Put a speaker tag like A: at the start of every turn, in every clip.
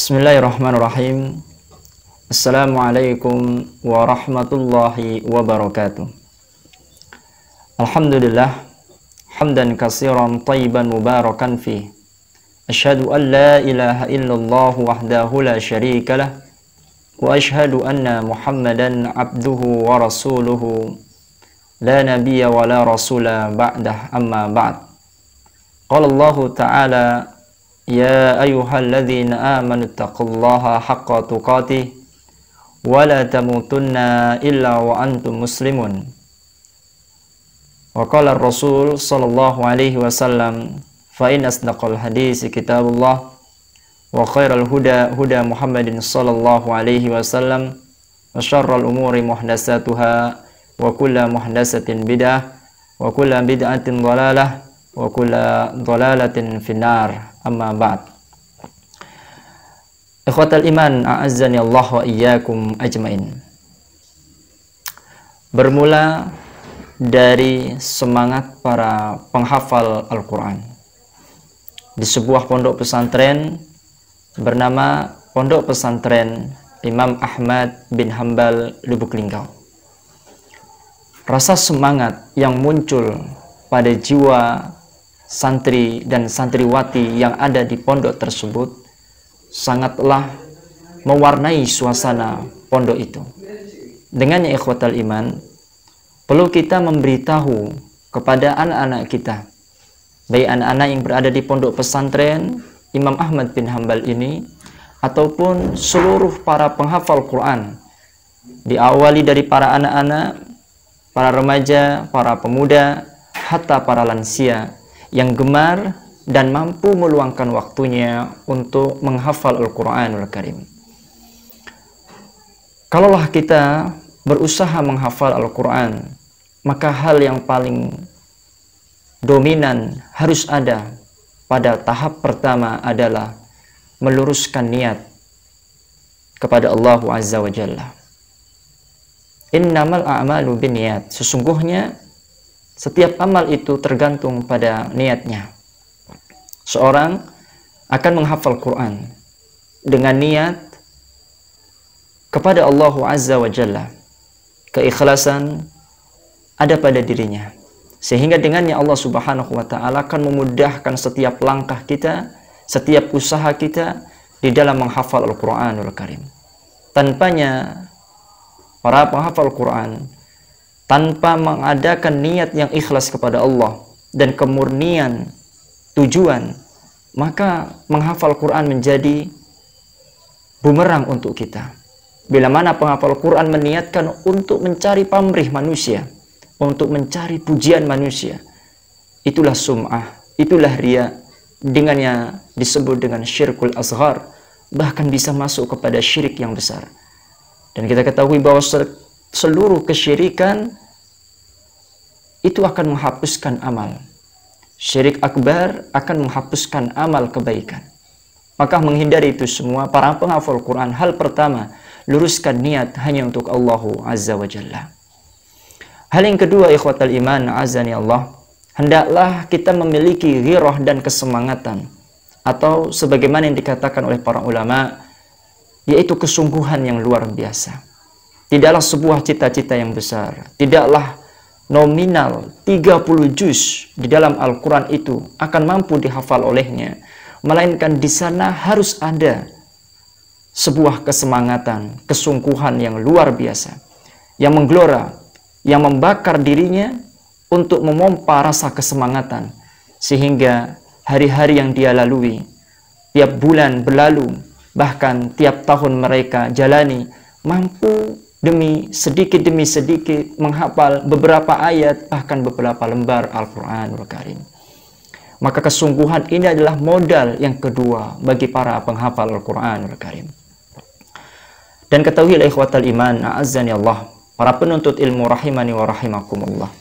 A: Bismillahirrahmanirrahim. Assalamualaikum warahmatullahi wabarakatuh. Alhamdulillah, hamdan katsiran thayyiban mubarakan fi. Asyhadu an la ilaha illallah wahdahu la syarika lah wa asyhadu anna Muhammadan abduhu wa rasuluhu la nabiyya wa la rasula ba'dah, amma ba'd. Qala Allah Ta'ala: Ya ayyuhalladzina amanu taqullaha haqqa tuqatih wa la tamutunna illa wa antum muslimun. Wa qala ar-rasul sallallahu alaihi wasallam: fa in asdaqal hadisi kitabullah wa khairal huda huda Muhammadin sallallahu alaihi wasallam wa syarral umuri muhdatsatuha wa kullu muhdatsatin bid'ah wa kullu bid'atin dhalalah wa kullu dhalalatin finnar, amma ba'd. Ikhwatal iman, a'azzani Allah wa iyyakum ajmain. Bermula dari semangat para penghafal Al-Quran di sebuah pondok pesantren bernama Pondok Pesantren Imam Ahmad bin Hanbal Lubuk Linggau. Rasa semangat yang muncul pada jiwa santri dan santriwati yang ada di pondok tersebut sangatlah mewarnai suasana pondok itu. Dengannya, ikhwatal iman, perlu kita memberitahu kepada anak-anak kita, baik anak-anak yang berada di pondok pesantren Imam Ahmad bin Hanbal ini ataupun seluruh para penghafal Quran, diawali dari para anak-anak, para remaja, para pemuda, hatta para lansia yang gemar dan mampu meluangkan waktunya untuk menghafal Al-Quranul Karim. Kalaulah kita berusaha menghafal Al-Quran, maka hal yang paling dominan harus ada pada tahap pertama adalah meluruskan niat kepada Allah Azza wa Jalla. Innamal a'malu binniyat. Sesungguhnya setiap amal itu tergantung pada niatnya. Seorang akan menghafal Quran dengan niat kepada Allah Azza wa Jalla. Keikhlasan ada pada dirinya, sehingga dengannya Allah Subhanahu wa Ta'ala akan memudahkan setiap langkah kita, setiap usaha kita di dalam menghafal Al-Quranul Karim. Tanpanya para penghafal Quran, tanpa mengadakan niat yang ikhlas kepada Allah dan kemurnian tujuan, maka menghafal Quran menjadi bumerang untuk kita. Bila mana penghafal Quran meniatkan untuk mencari pamrih manusia, untuk mencari pujian manusia, itulah sum'ah, itulah riya, dengannya disebut dengan syirkul asghar, bahkan bisa masuk kepada syirik yang besar. Dan kita ketahui bahwa seluruh kesyirikan itu akan menghapuskan amal. Syirik akbar akan menghapuskan amal kebaikan. Maka menghindari itu semua, para penghafal Quran, hal pertama, luruskan niat hanya untuk Allah Azza wa Jalla. Hal yang kedua, ikhwatal iman, azani Allah, hendaklah kita memiliki ghirah dan kesemangatan, atau sebagaimana yang dikatakan oleh para ulama, yaitu kesungguhan yang luar biasa. Tidaklah sebuah cita-cita yang besar, tidaklah nominal 30 juz di dalam Al-Quran itu akan mampu dihafal olehnya, melainkan di sana harus ada sebuah kesemangatan, kesungguhan yang luar biasa, yang menggelora, yang membakar dirinya untuk memompa rasa kesemangatan, sehingga hari-hari yang dia lalui, tiap bulan berlalu, bahkan tiap tahun mereka jalani, mampu demi sedikit menghafal beberapa ayat, bahkan beberapa lembar Al-Quranul Karim. Maka kesungguhan ini adalah modal yang kedua bagi para penghafal Al-Quranul Karim. Dan ketahuilah ikhwatal iman, a'azzani Allah, para penuntut ilmu rahimani wa rahimakumullah,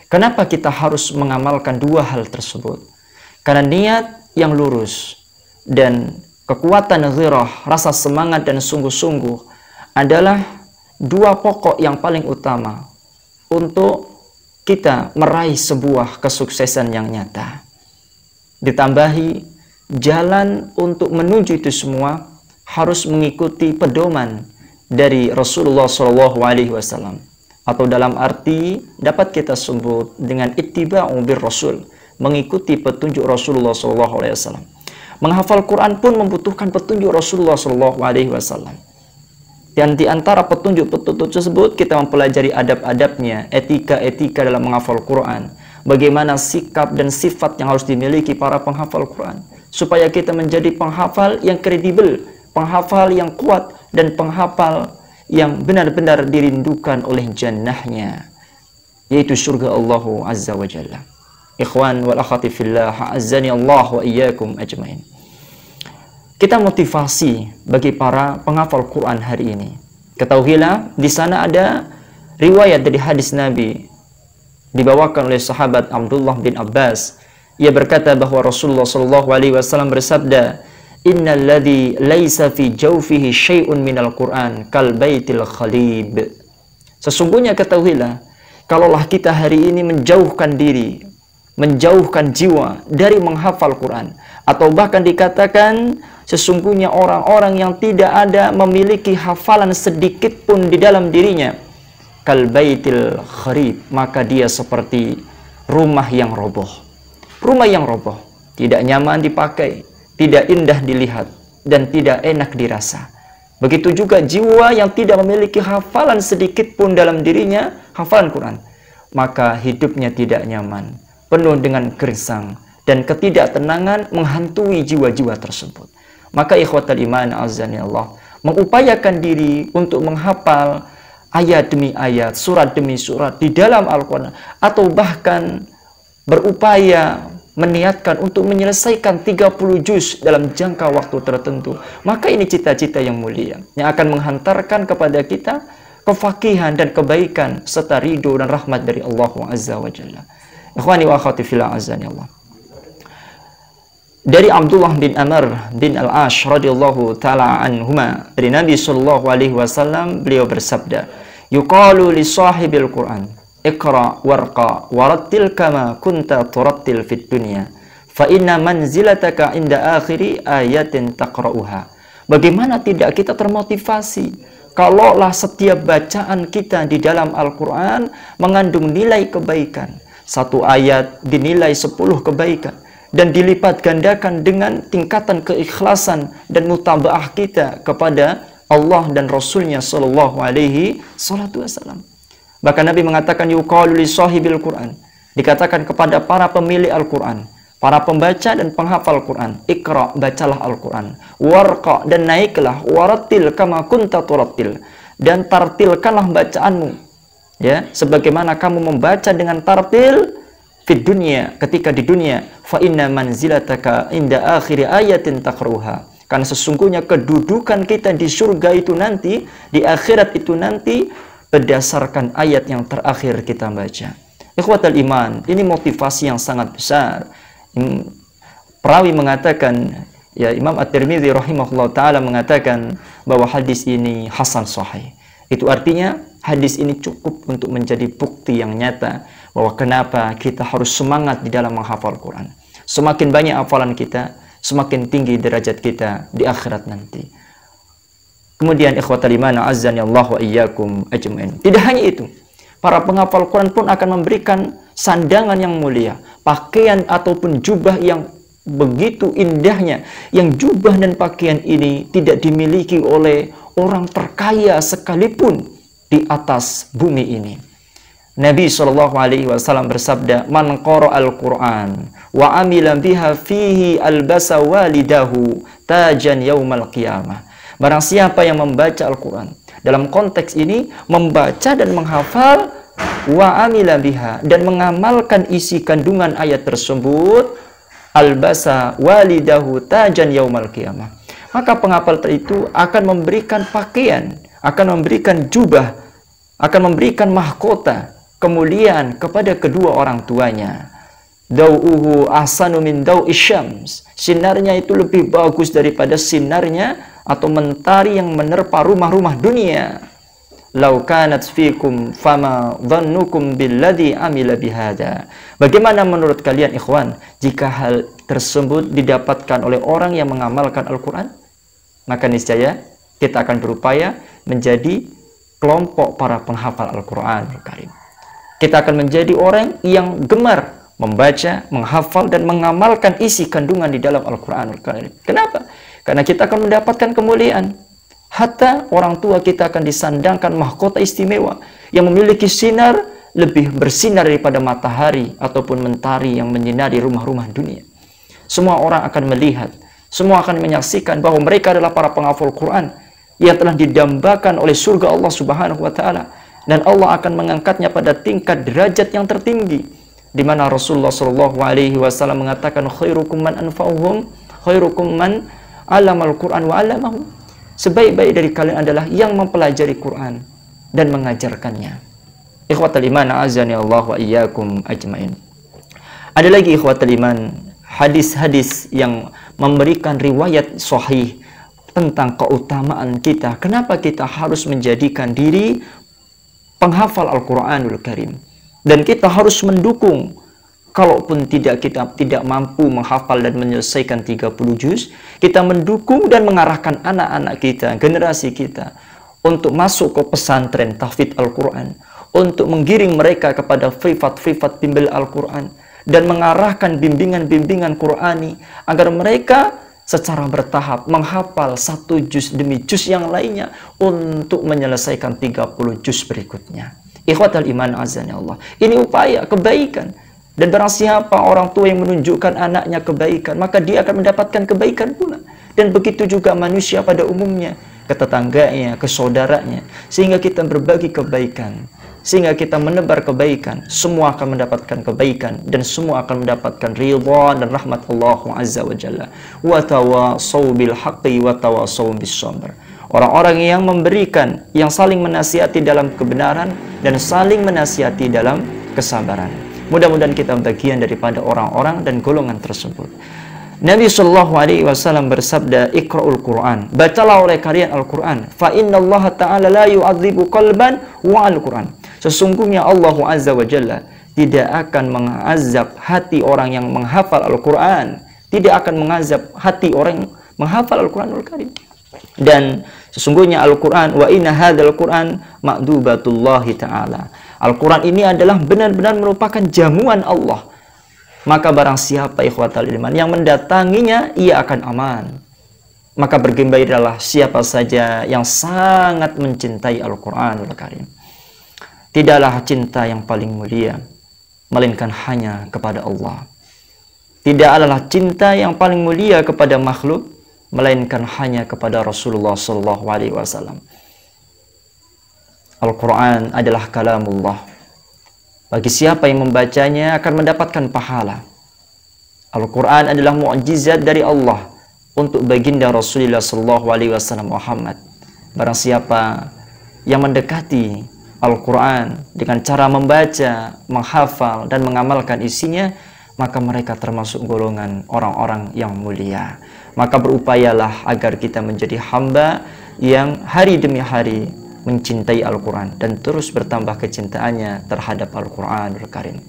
A: kenapa kita harus mengamalkan dua hal tersebut? Karena niat yang lurus dan kekuatan ghirah, rasa semangat dan sungguh-sungguh adalah dua pokok yang paling utama untuk kita meraih sebuah kesuksesan yang nyata. Ditambahi jalan untuk menuju itu semua harus mengikuti pedoman dari Rasulullah SAW, atau dalam arti dapat kita sebut dengan ittiba'u bir Rasul, mengikuti petunjuk Rasulullah SAW. Menghafal Quran pun membutuhkan petunjuk Rasulullah SAW. Dan di antara petunjuk-petunjuk tersebut kita mempelajari adab-adabnya, etika-etika dalam menghafal Quran, bagaimana sikap dan sifat yang harus dimiliki para penghafal Quran, supaya kita menjadi penghafal yang kredibel, penghafal yang kuat, dan penghafal yang benar-benar dirindukan oleh jannahnya, yaitu surga Allah Azza wa Jalla. Ikhwan wal akhwati fillah, a'azzani Allah wa iyyakum ajmain. Kita motivasi bagi para penghafal Quran hari ini. Ketahuilah, di sana ada riwayat dari hadis Nabi dibawakan oleh sahabat Abdullah bin Abbas. Ia berkata bahwa Rasulullah SAW bersabda, "Innal ladzi laisa fi jawfihi syai'un minal Qur'an kal baitil khalib." Sesungguhnya ketahuilah, kalaulah kita hari ini menjauhkan diri, menjauhkan jiwa dari menghafal Quran, atau bahkan dikatakan sesungguhnya orang-orang yang tidak ada memiliki hafalan sedikit pun di dalam dirinya, kal baitil kharib, maka dia seperti rumah yang roboh. Rumah yang roboh, tidak nyaman dipakai, tidak indah dilihat, dan tidak enak dirasa. Begitu juga jiwa yang tidak memiliki hafalan sedikit pun dalam dirinya, hafalan Quran, maka hidupnya tidak nyaman, penuh dengan gersang dan ketidaktenangan menghantui jiwa-jiwa tersebut. Maka ikhwatal iman azani Allah, mengupayakan diri untuk menghafal ayat demi ayat, surat demi surat di dalam Al-Quran, atau bahkan berupaya meniatkan untuk menyelesaikan 30 juz dalam jangka waktu tertentu, maka ini cita-cita yang mulia yang akan menghantarkan kepada kita kefakihan dan kebaikan serta ridho dan rahmat dari Allah Azza wa Jalla. Ikhwani wa akhwati fillah azani Allah. Dari Abdullah bin Amr bin Al-Ash radhiyallahu taala anhuma, dari Nabi sallallahu alaihi wasallam, beliau bersabda, "Yuqalu li sahibil Qur'an, iqra warqa warattil kama kunta turattil fid dunya, fa inna manzilataka inda akhiri ayatin taqra'uha." Bagaimana tidak kita termotivasi kalaulah setiap bacaan kita di dalam Al-Quran mengandung nilai kebaikan. Satu ayat dinilai 10 kebaikan, dan dilipat gandakan dengan tingkatan keikhlasan dan mutabaah kita kepada Allah dan Rasulnya sallallahu alaihi wasallam. Bahkan Nabi mengatakan, yuqalu li sahibil Quran, dikatakan kepada para pemilik Al-Quran, para pembaca dan penghafal Quran, ikra, bacalah Al-Quran, warqa, dan naiklah, warattil kama kunta turattil, dan tartilkanlah bacaanmu, ya, sebagaimana kamu membaca dengan tartil fid dunya, ketika di dunia, fa inna manzilataka inda akhiri ayatin taqruha, karena sesungguhnya kedudukan kita di surga itu nanti, di akhirat itu nanti, berdasarkan ayat yang terakhir kita baca. Ikhwatal iman, ini motivasi yang sangat besar. Perawi mengatakan, ya, Imam At-Tirmidzi rahimahullah ta'ala mengatakan bahwa hadis ini hasan sahih. Itu artinya hadis ini cukup untuk menjadi bukti yang nyata bahwa kenapa kita harus semangat di dalam menghafal Quran. Semakin banyak hafalan kita, semakin tinggi derajat kita di akhirat nanti. Kemudian ikhwatal iman azzani Allah wa iyyakum ajmain. Tidak hanya itu, para penghafal Quran pun akan memberikan sandangan yang mulia, pakaian ataupun jubah yang begitu indahnya, yang jubah dan pakaian ini tidak dimiliki oleh orang terkaya sekalipun di atas bumi ini. Nabi SAW bersabda, "Man qara'al Qur'an wa amila biha fihi albasa walidahu tajan yaumal qiyamah." Barang siapa yang membaca Al-Quran, dalam konteks ini membaca dan menghafal, wa amila biha, dan mengamalkan isi kandungan ayat tersebut, albasa walidahu tajan yaumal qiyamah, maka penghafal itu akan memberikan pakaian, akan memberikan jubah, akan memberikan mahkota kemuliaan kepada kedua orang tuanya. Dau'uhu ahsanu min dau'i syams, sinarnya itu lebih bagus daripada sinarnya atau mentari yang menerpa rumah-rumah dunia. Lau kanat fikum fama dhannukum billadhi amila bihada. Bagaimana menurut kalian ikhwan jika hal tersebut didapatkan oleh orang yang mengamalkan Al-Quran? maka niscaya kita akan berupaya menjadi kelompok para penghafal Al-Quranul Karim. Kita akan menjadi orang yang gemar membaca, menghafal, dan mengamalkan isi kandungan di dalam Al-Quranul Karim. Kenapa? Karena kita akan mendapatkan kemuliaan. Hatta orang tua kita akan disandangkan mahkota istimewa yang memiliki sinar lebih bersinar daripada matahari ataupun mentari yang menyinari rumah-rumah dunia. Semua orang akan melihat, semua akan menyaksikan bahwa mereka adalah para penghafal Quran yang telah didambakan oleh surga Allah Subhanahu wa taala, dan Allah akan mengangkatnya pada tingkat derajat yang tertinggi, di mana Rasulullah Shallallahu alaihi wasallam mengatakan khairukum man anfa'uhum khairukum man 'allamal Quran wa 'allamahu. Sebaik-baik dari kalian adalah yang mempelajari Quran dan mengajarkannya. Ikhwatal iman, azani Allah wa iyyakum ajmain. Ada lagi ikhwatal iman, hadis-hadis yang memberikan riwayat sahih tentang keutamaan kita. Kenapa kita harus menjadikan diri penghafal Al-Quranul Karim, dan kita harus mendukung. Kalaupun kita tidak mampu menghafal dan menyelesaikan 30 juz, kita mendukung dan mengarahkan anak-anak kita, generasi kita, untuk masuk ke pesantren tahfidz Al-Quran, untuk menggiring mereka kepada privat-privat bimbel Al-Quran, dan mengarahkan bimbingan-bimbingan Qurani agar mereka secara bertahap menghafal satu juz demi juz yang lainnya untuk menyelesaikan 30 juz berikutnya. Ikhwatal iman azani Allah. Ini upaya kebaikan. Dan barang siapa orang tua yang menunjukkan anaknya kebaikan, maka dia akan mendapatkan kebaikan pula. Dan begitu juga manusia pada umumnya, ke tetangganya, ke saudaranya. Sehingga kita berbagi kebaikan, sehingga kita menebar kebaikan, semua akan mendapatkan kebaikan, dan semua akan mendapatkan ridha dan rahmat Allah Azza wa Jalla. Wa tawasaw bil haqqi wa tawasaw bis sabr. Orang-orang yang memberikan, yang saling menasihati dalam kebenaran dan saling menasihati dalam kesabaran. Mudah-mudahan kita bagian daripada orang-orang dan golongan tersebut. Nabi Shallallahu alaihi wasallam bersabda, "Iqra'ul Quran." Bacalah oleh kalian Al-Quran. Fa innallaha ta'ala la yu'adzibu qalban wa al-Quran. Sesungguhnya Allah Azza wa Jalla tidak akan mengazab hati orang yang menghafal Al-Quran, tidak akan mengazab hati orang yang menghafal Al-Quranul Karim. Dan sesungguhnya Al-Quran, wa inna hadzal Quran ma'dubatullahi ta'ala. Al-Quran ini adalah benar-benar merupakan jamuan Allah. Maka barang siapa ikhwatal iman yang mendatanginya, ia akan aman. Maka bergembiralah siapa saja yang sangat mencintai Al-Quranul Karim. Tidaklah cinta yang paling mulia melainkan hanya kepada Allah. Tidaklah cinta yang paling mulia kepada makhluk melainkan hanya kepada Rasulullah Sallallahu Alaihi Wasallam. Al-Quran adalah kalamullah. Bagi siapa yang membacanya akan mendapatkan pahala. Al-Quran adalah mukjizat dari Allah untuk baginda Rasulullah Sallallahu Alaihi Wasallam Muhammad. Barang siapa yang mendekati Al-Quran dengan cara membaca, menghafal, dan mengamalkan isinya, maka mereka termasuk golongan orang-orang yang mulia. Maka berupayalah agar kita menjadi hamba yang hari demi hari mencintai Al-Quran dan terus bertambah kecintaannya terhadap Al-Quranul Karim.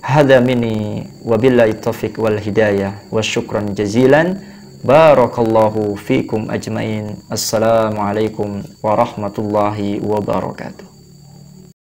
A: Hadza minni wabillahi taufiq wal hidayah wa syukran jazilan. Barakallahu fikum ajmain. Assalamualaikum warahmatullahi wabarakatuh.